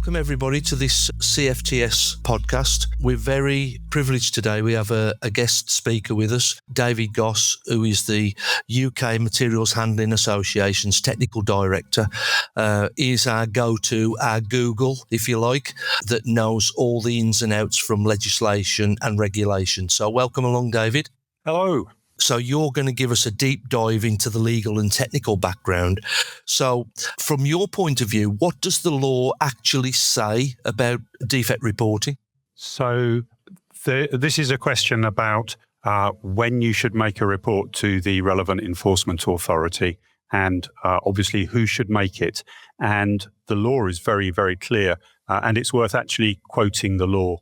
Welcome everybody to this CFTS podcast. We're very privileged today. We have a guest speaker with us, David Goss, who is the UK Materials Handling Association's Technical Director. He's our go-to, our Google, if you like, that knows all the ins and outs from legislation and regulation. So welcome along, David. Hello. So you're going to give us a deep dive into the legal and technical background. So from your point of view, what does the law actually say about defect reporting? So this is a question about when you should make a report to the relevant enforcement authority and obviously who should make it. And the law is very, very clear, and it's worth actually quoting the law.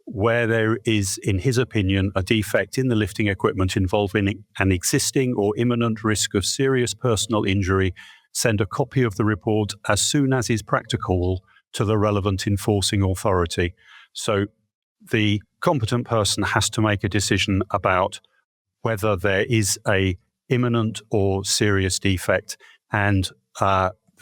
Where there is, in his opinion, a defect in the lifting equipment involving an existing or imminent risk of serious personal injury, send a copy of the report as soon as is practicable to the relevant enforcing authority. So the competent person has to make a decision about whether there is a imminent or serious defect, and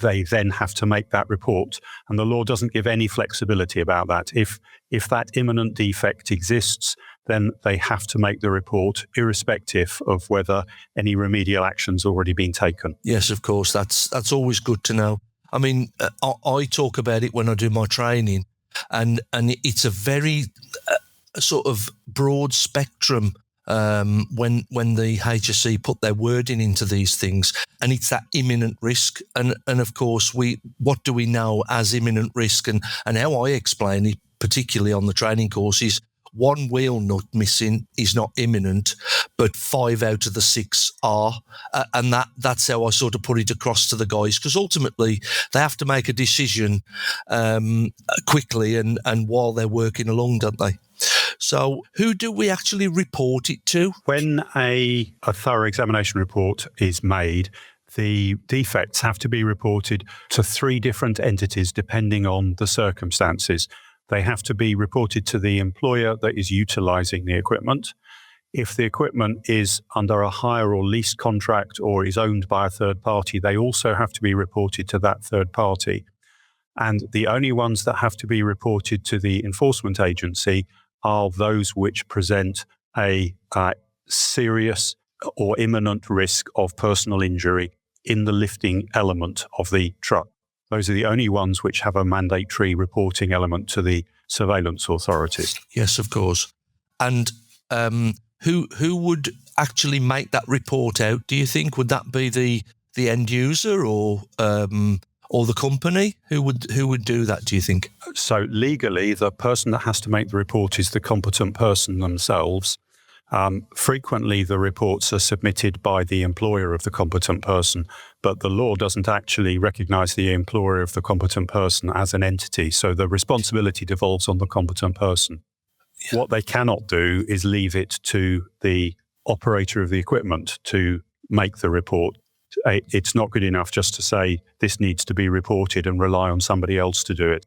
they then have to make that report. And the law doesn't give any flexibility about that. If that imminent defect exists, then they have to make the report irrespective of whether any remedial action's already been taken. Yes, of course. That's always good to know. I mean, I talk about it when I do my training, and it's a very sort of broad spectrum when the HSE put their wording into these things, and it's that imminent risk. And of course, what do we know as imminent risk? And how I explain it, particularly on the training course, is one wheel nut missing is not imminent, but 5 out of the 6 are. And that's how I sort of put it across to the guys, because ultimately they have to make a decision quickly and while they're working along, don't they? So who do we actually report it to? When a thorough examination report is made, the defects have to be reported to 3 different entities depending on the circumstances. They have to be reported to the employer that is utilising the equipment. If the equipment is under a hire or lease contract or is owned by a third party, they also have to be reported to that third party. And the only ones that have to be reported to the enforcement agency are those which present a serious or imminent risk of personal injury in the lifting element of the truck. Those are the only ones which have a mandatory reporting element to the surveillance authorities. Yes, of course. And who would actually make that report out, do you think? Would that be the end user or the company? Who would do that, do you think? So legally, the person that has to make the report is the competent person themselves. Frequently, the reports are submitted by the employer of the competent person, but the law doesn't actually recognise the employer of the competent person as an entity, so the responsibility devolves on the competent person. Yeah. What they cannot do is leave it to the operator of the equipment to make the report. It's not good enough just to say this needs to be reported and rely on somebody else to do it.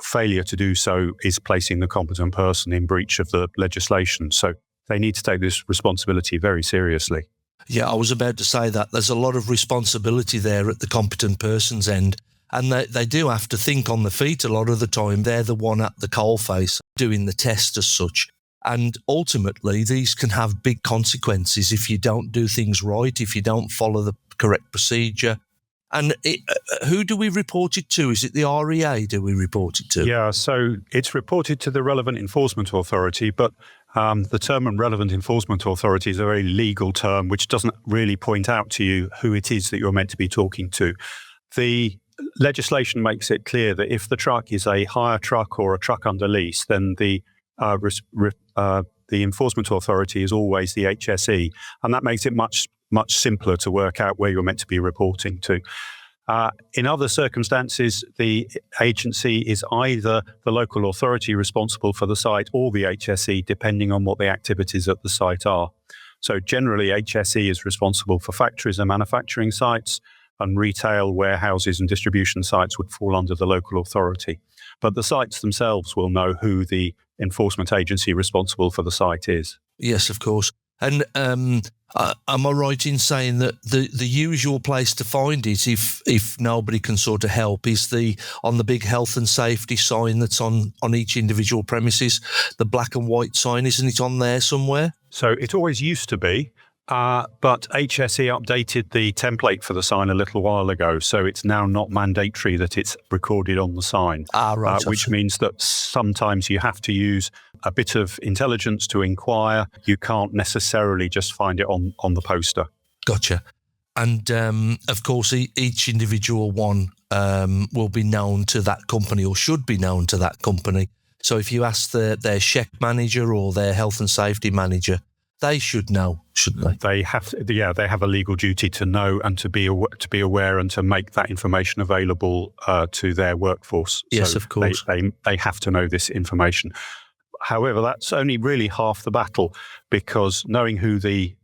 Failure to do so is placing the competent person in breach of the legislation. So they need to take this responsibility very seriously. Yeah, I was about to say that. There's a lot of responsibility there at the competent person's end. And they do have to think on the feet a lot of the time. They're the one at the coalface doing the test as such. And ultimately, these can have big consequences if you don't do things right, if you don't follow the correct procedure. And who do we report it to? Is it the REA do we report it to? Yeah, so it's reported to the relevant enforcement authority, but the term relevant enforcement authority is a very legal term which doesn't really point out to you who it is that you're meant to be talking to. The legislation makes it clear that if the truck is a hire truck or a truck under lease, then the enforcement authority is always the HSE, and that makes it much simpler to work out where you're meant to be reporting to. In other circumstances, the agency is either the local authority responsible for the site or the HSE, depending on what the activities at the site are. So generally, HSE is responsible for factories and manufacturing sites, and retail, warehouses and distribution sites would fall under the local authority. But the sites themselves will know who the enforcement agency responsible for the site is. Yes, of course. And am I right in saying that the usual place to find it, if nobody can sort of help, is on the big health and safety sign that's on each individual premises, the black and white sign, isn't it on there somewhere? So it always used to be, but HSE updated the template for the sign a little while ago, so it's now not mandatory that it's recorded on the sign. Right. Which means that sometimes you have to use a bit of intelligence to inquire. You can't necessarily just find it on the poster. Gotcha. And of course, each individual one will be known to that company, or should be known to that company. So if you ask their check manager or their health and safety manager, they should know, shouldn't they? They have a legal duty to know and to be aware and to make that information available to their workforce. Yes, so of course. They have to know this information. However, that's only really half the battle, because knowing who the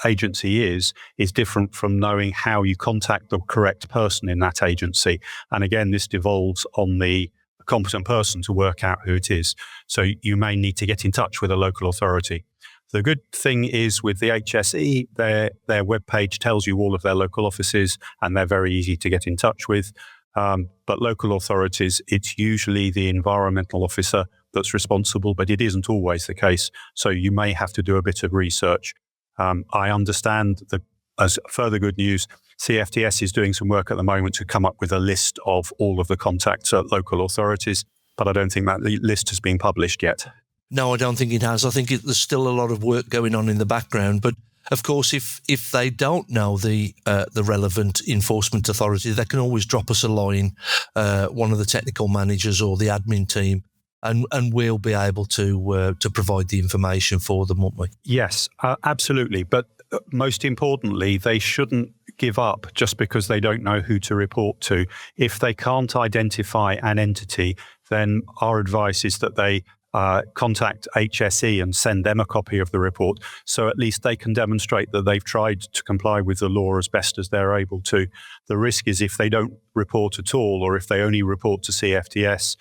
agency is different from knowing how you contact the correct person in that agency. And again, this devolves on the competent person to work out who it is. So you may need to get in touch with a local authority. The good thing is with the HSE, their webpage tells you all of their local offices, and they're very easy to get in touch with. But local authorities, it's usually the environmental officer that's responsible, but it isn't always the case. So you may have to do a bit of research. I understand that, as further good news, CFTS is doing some work at the moment to come up with a list of all of the contacts at local authorities, but I don't think that list has been published yet. No, I don't think it has. I think there's still a lot of work going on in the background. But of course, if they don't know the relevant enforcement authority, they can always drop us a line, one of the technical managers or the admin team, and we'll be able to provide the information for them, won't we? Yes, absolutely. But most importantly, they shouldn't give up just because they don't know who to report to. If they can't identify an entity, then our advice is that they contact HSE and send them a copy of the report, so at least they can demonstrate that they've tried to comply with the law as best as they're able to. The risk is if they don't report at all, or if they only report to CFTS,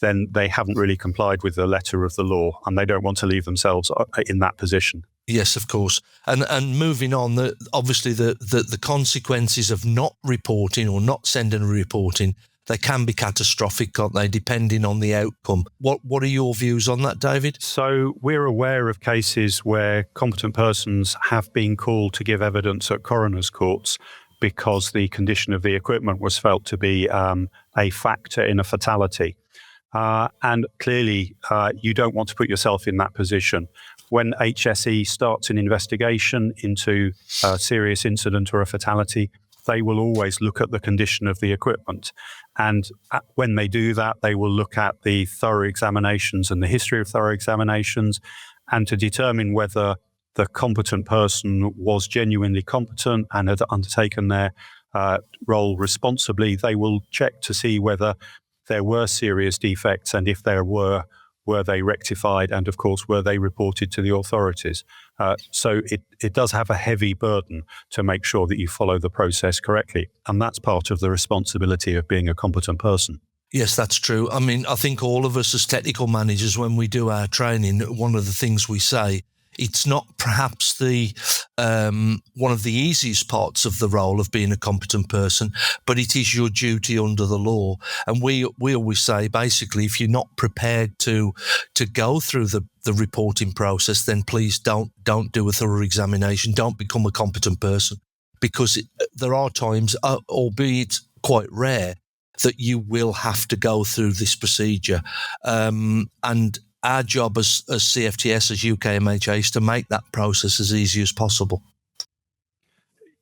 then they haven't really complied with the letter of the law, and they don't want to leave themselves in that position. Yes, of course. And moving on, obviously the consequences of not reporting or not sending a reporting, they can be catastrophic, can't they, depending on the outcome. What are your views on that, David? So we're aware of cases where competent persons have been called to give evidence at coroner's courts because the condition of the equipment was felt to be a factor in a fatality. And clearly, you don't want to put yourself in that position. When HSE starts an investigation into a serious incident or a fatality, they will always look at the condition of the equipment. And when they do that, they will look at the thorough examinations and the history of thorough examinations, and to determine whether the competent person was genuinely competent and had undertaken their role responsibly, they will check to see whether there were serious defects, and if there were they rectified, and of course, were they reported to the authorities? So it does have a heavy burden to make sure that you follow the process correctly. And that's part of the responsibility of being a competent person. Yes, that's true. I mean, I think all of us as technical managers, when we do our training, one of the things we say, it's not perhaps the one of the easiest parts of the role of being a competent person, but it is your duty under the law. And we always say, basically, if you're not prepared to go through the reporting process, then please don't do a thorough examination. Don't become a competent person, because there are times, albeit quite rare, that you will have to go through this procedure. And our job as CFTS, as UKMHA, is to make that process as easy as possible.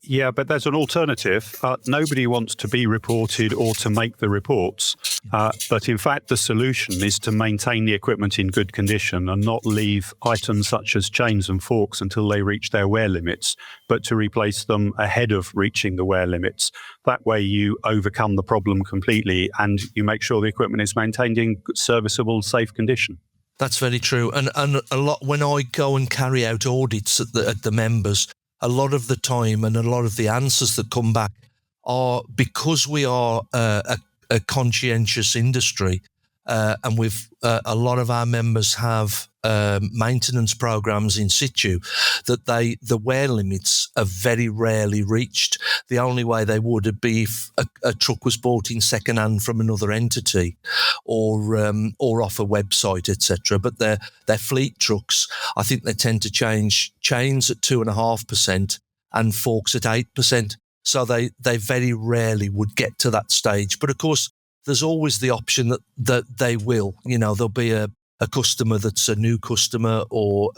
Yeah, but there's an alternative. Nobody wants to be reported or to make the reports. But in fact, the solution is to maintain the equipment in good condition and not leave items such as chains and forks until they reach their wear limits, but to replace them ahead of reaching the wear limits. That way you overcome the problem completely and you make sure the equipment is maintained in serviceable, safe condition. That's very true. And a lot, when I go and carry out audits at the members, a lot of the time and a lot of the answers that come back are, because we are a conscientious industry, and a lot of our members have maintenance programs in situ, that the wear limits are very rarely reached. The only way they would be if a truck was bought in second hand from another entity, or off a website, etc. But their fleet trucks, I think they tend to change chains at 2.5% and forks at 8%. So they very rarely would get to that stage. But of course, there's always the option that they will. There'll be a customer that's a new customer, or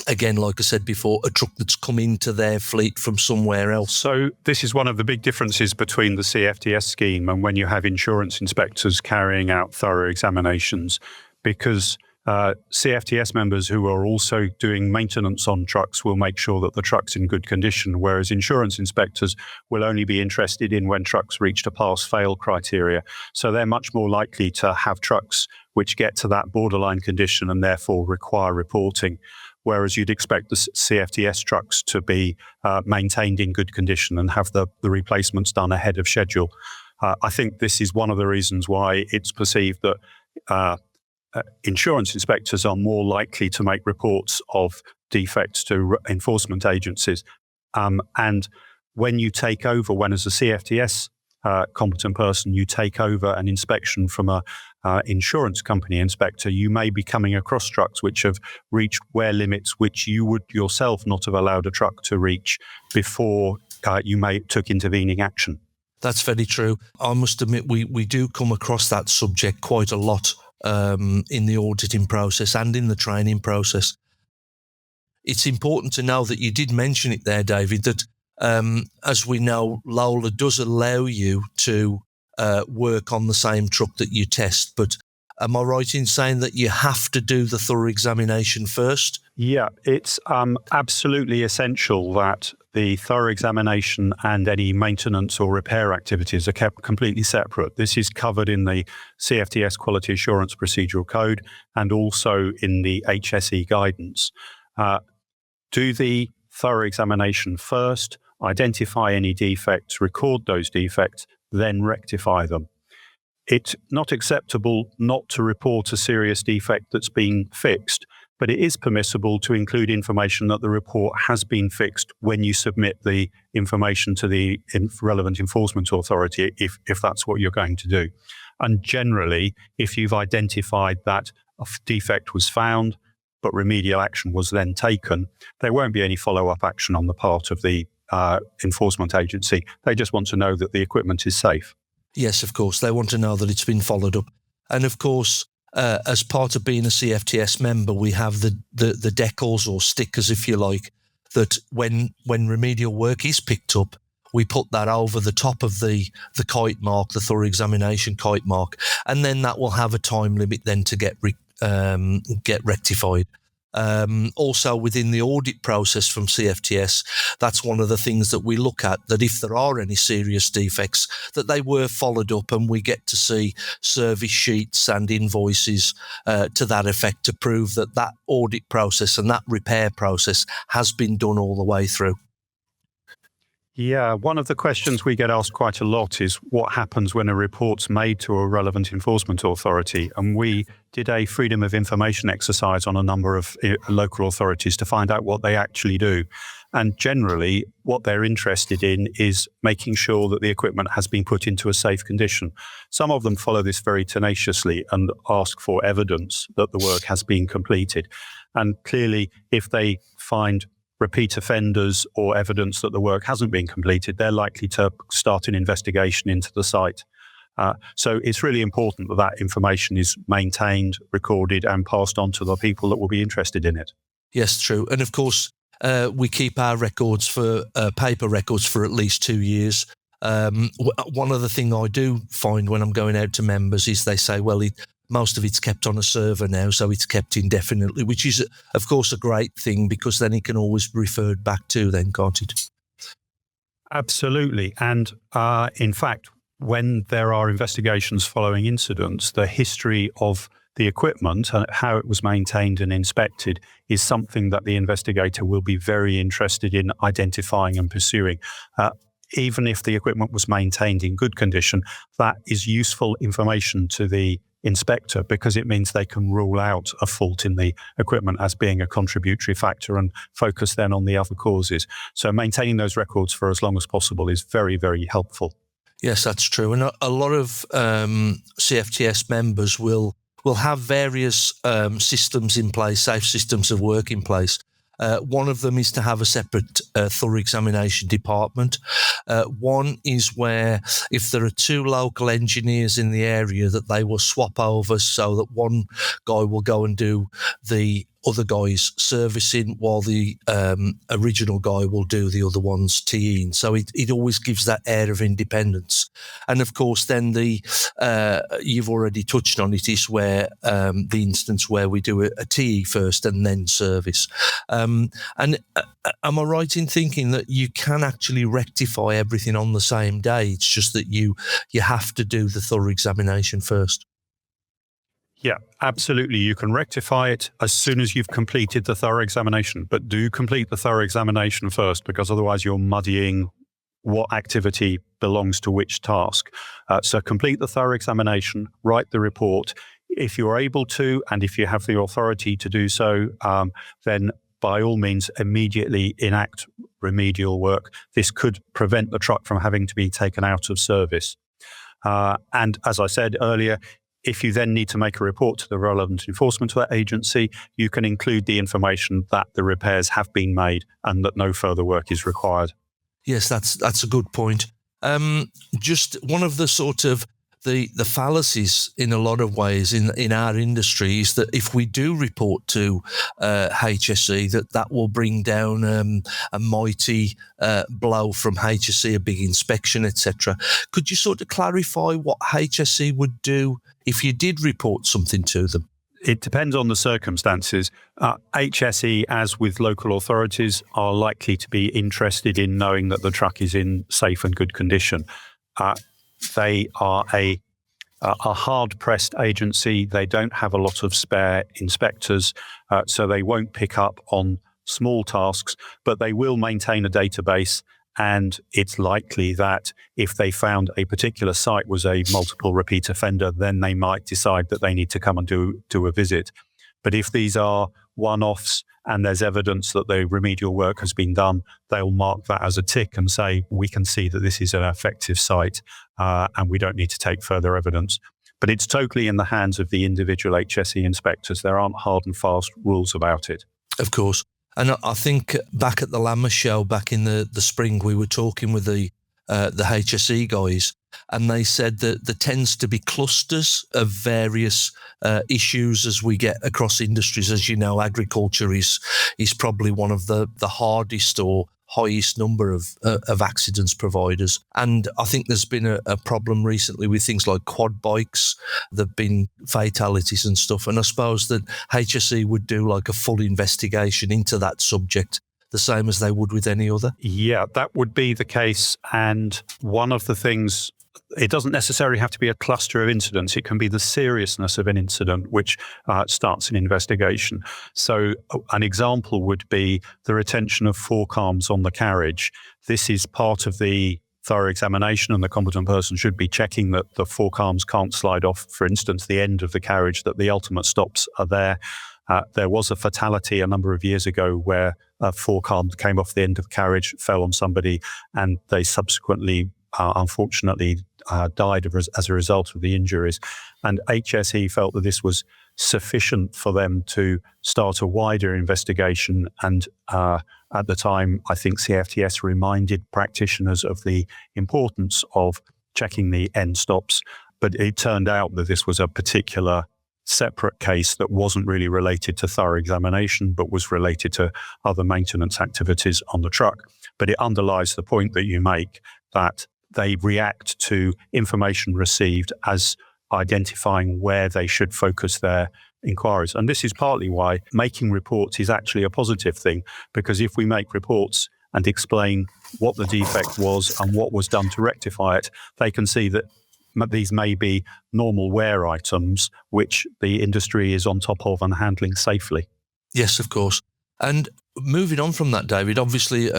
again, like I said before, a truck that's come into their fleet from somewhere else. So this is one of the big differences between the CFTS scheme and when you have insurance inspectors carrying out thorough examinations, because CFTS members who are also doing maintenance on trucks will make sure that the truck's in good condition, whereas insurance inspectors will only be interested in when trucks reach a pass-fail criteria. So they're much more likely to have trucks which get to that borderline condition and therefore require reporting, whereas you'd expect the CFTS trucks to be maintained in good condition and have the replacements done ahead of schedule. I think this is one of the reasons why it's perceived that insurance inspectors are more likely to make reports of defects to enforcement agencies. And when you take over, when as a CFTS competent person, you take over an inspection from a insurance company inspector, you may be coming across trucks which have reached wear limits which you would yourself not have allowed a truck to reach before you took intervening action. That's very true. I must admit, we do come across that subject quite a lot in the auditing process and in the training process. It's important to know that you did mention it there, David, that as we know, Lola does allow you to work on the same truck that you test, but am I right in saying that you have to do the thorough examination first? Yeah, it's absolutely essential that the thorough examination and any maintenance or repair activities are kept completely separate. This is covered in the CFTS Quality Assurance Procedural Code and also in the HSE guidance. Do the thorough examination first, identify any defects, record those defects, then rectify them. It's not acceptable not to report a serious defect that's been fixed, but it is permissible to include information that the report has been fixed when you submit the information to the relevant enforcement authority, if that's what you're going to do. And generally, if you've identified that a defect was found, but remedial action was then taken, there won't be any follow-up action on the part of the enforcement agency. They just want to know that the equipment is safe. Yes, of course. They want to know that it's been followed up. And of course, as part of being a CFTS member, we have the decals or stickers, if you like, that when remedial work is picked up, we put that over the top of the kite mark, the thorough examination kite mark, and then that will have a time limit then to get rectified. Also within the audit process from CFTS, that's one of the things that we look at, that if there are any serious defects, that they were followed up, and we get to see service sheets and invoices to that effect to prove that that audit process and that repair process has been done all the way through. Yeah, one of the questions we get asked quite a lot is what happens when a report's made to a relevant enforcement authority. And we did a freedom of information exercise on a number of local authorities to find out what they actually do. And generally, what they're interested in is making sure that the equipment has been put into a safe condition. Some of them follow this very tenaciously and ask for evidence that the work has been completed. And clearly, if they find repeat offenders or evidence that the work hasn't been completed, they're likely to start an investigation into the site. So it's really important that that information is maintained, recorded, and passed on to the people that will be interested in it. Yes, true. And of course, we keep our records for paper records for at least 2 years. One other thing I do find when I'm going out to members is they say, well, most of it's kept on a server now, so it's kept indefinitely, which is, of course, a great thing, because then it can always be referred back to then, can't it? Absolutely. And in fact, when there are investigations following incidents, the history of the equipment and how it was maintained and inspected is something that the investigator will be very interested in identifying and pursuing. Even if the equipment was maintained in good condition, that is useful information to the inspector, because it means they can rule out a fault in the equipment as being a contributory factor and focus then on the other causes. So maintaining those records for as long as possible is very, very helpful. Yes, that's true. And a lot of CFTS members will have various systems in place, safe systems of work in place. One of them is to have a separate thorough examination department. One is where if there are two local engineers in the area, that they will swap over so that one guy will go and do the other guy's servicing while the original guy will do the other one's TEing. So it always gives that air of independence. And of course, then you've already touched on it, is where the instance where we do a TE first and then service. And am I right in thinking that you can actually rectify everything on the same day? It's just that you have to do the thorough examination first. Yeah, absolutely. You can rectify it as soon as you've completed the thorough examination, but do complete the thorough examination first, because otherwise you're muddying what activity belongs to which task. So complete the thorough examination, write the report. If you're able to, and if you have the authority to do so, then by all means, immediately enact remedial work. This could prevent the truck from having to be taken out of service. And as I said earlier, if you then need to make a report to the relevant enforcement agency, you can include the information that the repairs have been made and that no further work is required. Yes, that's a good point. Just one of the sort of the fallacies in a lot of ways in our industry is that if we do report to HSE, that will bring down a mighty blow from HSE, a big inspection, etc. Could you sort of clarify what HSE would do if you did report something to them? It depends on the circumstances. HSE, as with local authorities, are likely to be interested in knowing that the truck is in safe and good condition. They are a hard-pressed agency. They don't have a lot of spare inspectors, so they won't pick up on small tasks, but they will maintain a database. And it's likely that if they found a particular site was a multiple repeat offender, then they might decide that they need to come and do a visit. But if these are one-offs and there's evidence that the remedial work has been done, they'll mark that as a tick and say, we can see that this is an effective site and we don't need to take further evidence. But it's totally in the hands of the individual HSE inspectors. There aren't hard and fast rules about it. Of course. And I think back at the Lamma show back in the spring, we were talking with the HSE guys, and they said that there tends to be clusters of various issues as we get across industries. As you know, agriculture is probably one of the hardest or highest number of accidents providers. And I think there's been a problem recently with things like quad bikes. There have been fatalities and stuff. And I suppose that HSE would do like a full investigation into that subject, the same as they would with any other. Yeah, that would be the case. And one of the things, it doesn't necessarily have to be a cluster of incidents. It can be the seriousness of an incident which starts an investigation. So an example would be the retention of fork arms on the carriage. This is part of the thorough examination, and the competent person should be checking that the fork arms can't slide off, for instance, the end of the carriage, that the ultimate stops are there. There was a fatality a number of years ago where a fork arm came off the end of the carriage, fell on somebody, and they subsequently unfortunately died as a result of the injuries. And HSE felt that this was sufficient for them to start a wider investigation. And at the time, I think CFTS reminded practitioners of the importance of checking the end stops. But it turned out that this was a particular separate case that wasn't really related to thorough examination, but was related to other maintenance activities on the truck. But it underlies the point that you make, that they react to information received as identifying where they should focus their inquiries. And this is partly why making reports is actually a positive thing, because if we make reports and explain what the defect was and what was done to rectify it, they can see that these may be normal wear items which the industry is on top of and handling safely. Yes, of course. And moving on from that, David, obviously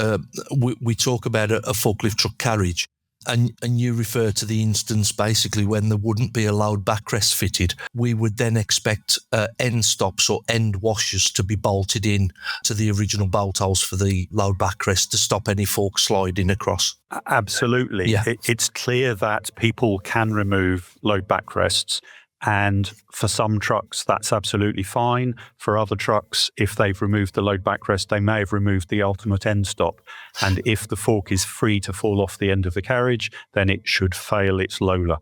we talk about a forklift truck carriage. And you refer to the instance basically when there wouldn't be a load backrest fitted, we would then expect end stops or end washers to be bolted in to the original bolt holes for the load backrest to stop any fork sliding across. Absolutely. Yeah. It's clear that people can remove load backrests. And for some trucks, that's absolutely fine. For other trucks, if they've removed the load backrest, they may have removed the ultimate end stop. And if the fork is free to fall off the end of the carriage, then it should fail its Lola,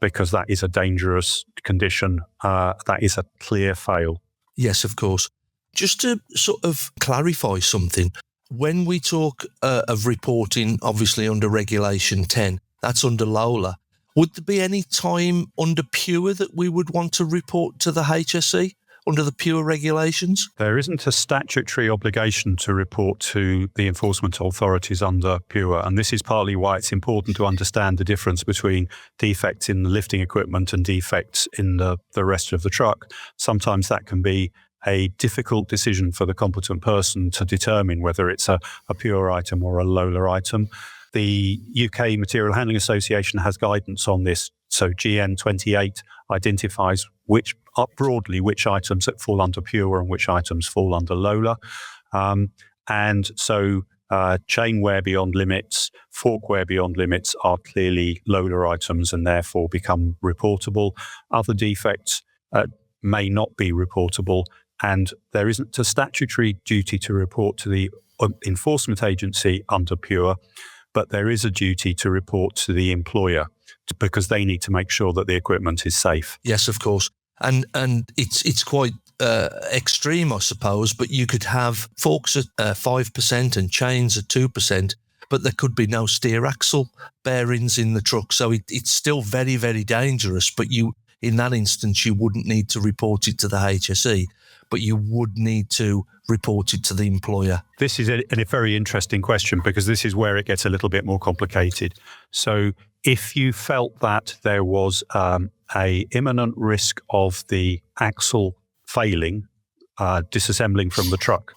because that is a dangerous condition. That is a clear fail. Yes, of course. Just to sort of clarify something, when we talk of reporting, obviously under Regulation 10, that's under Lola. Would there be any time under Pure that we would want to report to the HSE under the Pure regulations? There isn't a statutory obligation to report to the enforcement authorities under Pure, and this is partly why it's important to understand the difference between defects in the lifting equipment and defects in the rest of the truck. Sometimes that can be a difficult decision for the competent person to determine whether it's a Pure item or a Lola item. The UK Material Handling Association has guidance on this. So GN 28 identifies broadly which items that fall under Pure and which items fall under Lola. And so chain wear beyond limits, fork wear beyond limits are clearly Lola items and therefore become reportable. Other defects may not be reportable, and there isn't a statutory duty to report to the enforcement agency under Pure, but there is a duty to report to the employer because they need to make sure that the equipment is safe. Yes, of course. And it's quite extreme, I suppose, but you could have forks at 5% and chains at 2%, but there could be no steer axle bearings in the truck. So it's still very, very dangerous, but in that instance, you wouldn't need to report it to the HSE, but you would need to report it to the employer. This is a very interesting question because this is where it gets a little bit more complicated. So if you felt that there was a imminent risk of the axle failing, disassembling from the truck,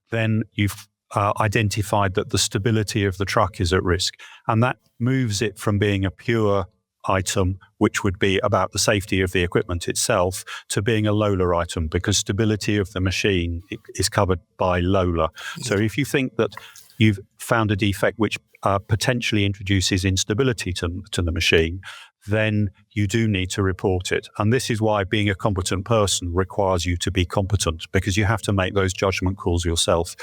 then you've identified that the stability of the truck is at risk. And that moves it from being a pure item, which would be about the safety of the equipment itself, to being a Lola item because stability of the machine is covered by Lola. So if you think that you've found a defect which potentially introduces instability to the machine, then you do need to report it. And this is why being a competent person requires you to be competent, because you have to make those judgment calls yourself.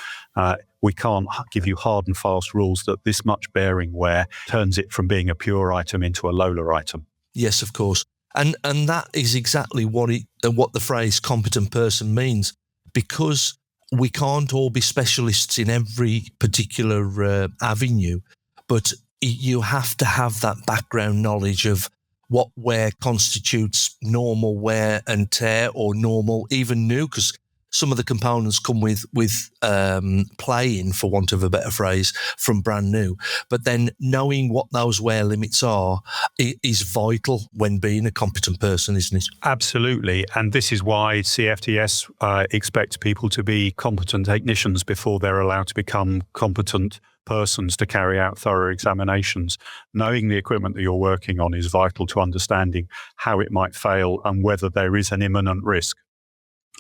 We can't give you hard and fast rules that this much bearing wear turns it from being a pure item into a Lola item. Yes, of course. And that is exactly what the phrase competent person means, because we can't all be specialists in every particular avenue, but you have to have that background knowledge of what wear constitutes normal wear and tear, or normal, even new, because some of the components come with play-in, for want of a better phrase, from brand new. But then knowing what those wear limits are is vital when being a competent person, isn't it? Absolutely. And this is why CFTS expects people to be competent technicians before they're allowed to become competent persons to carry out thorough examinations. Knowing the equipment that you're working on is vital to understanding how it might fail and whether there is an imminent risk.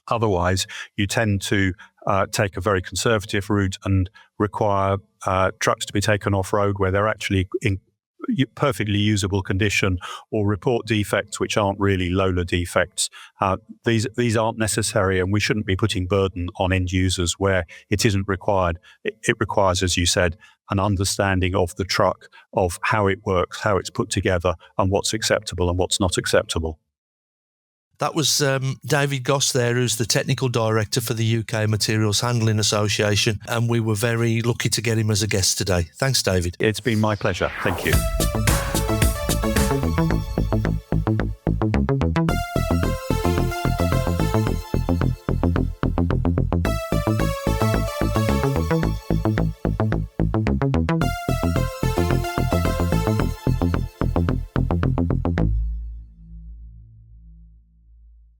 Otherwise, you tend to take a very conservative route and require trucks to be taken off-road where they're actually in perfectly usable condition, or report defects which aren't really Lola defects. These aren't necessary, and we shouldn't be putting burden on end users where it isn't required. It requires, as you said, an understanding of the truck, of how it works, how it's put together, and what's acceptable and what's not acceptable. That was David Goss there, who's the Technical Director for the UK Materials Handling Association, and we were very lucky to get him as a guest today. Thanks, David. It's been my pleasure. Thank you.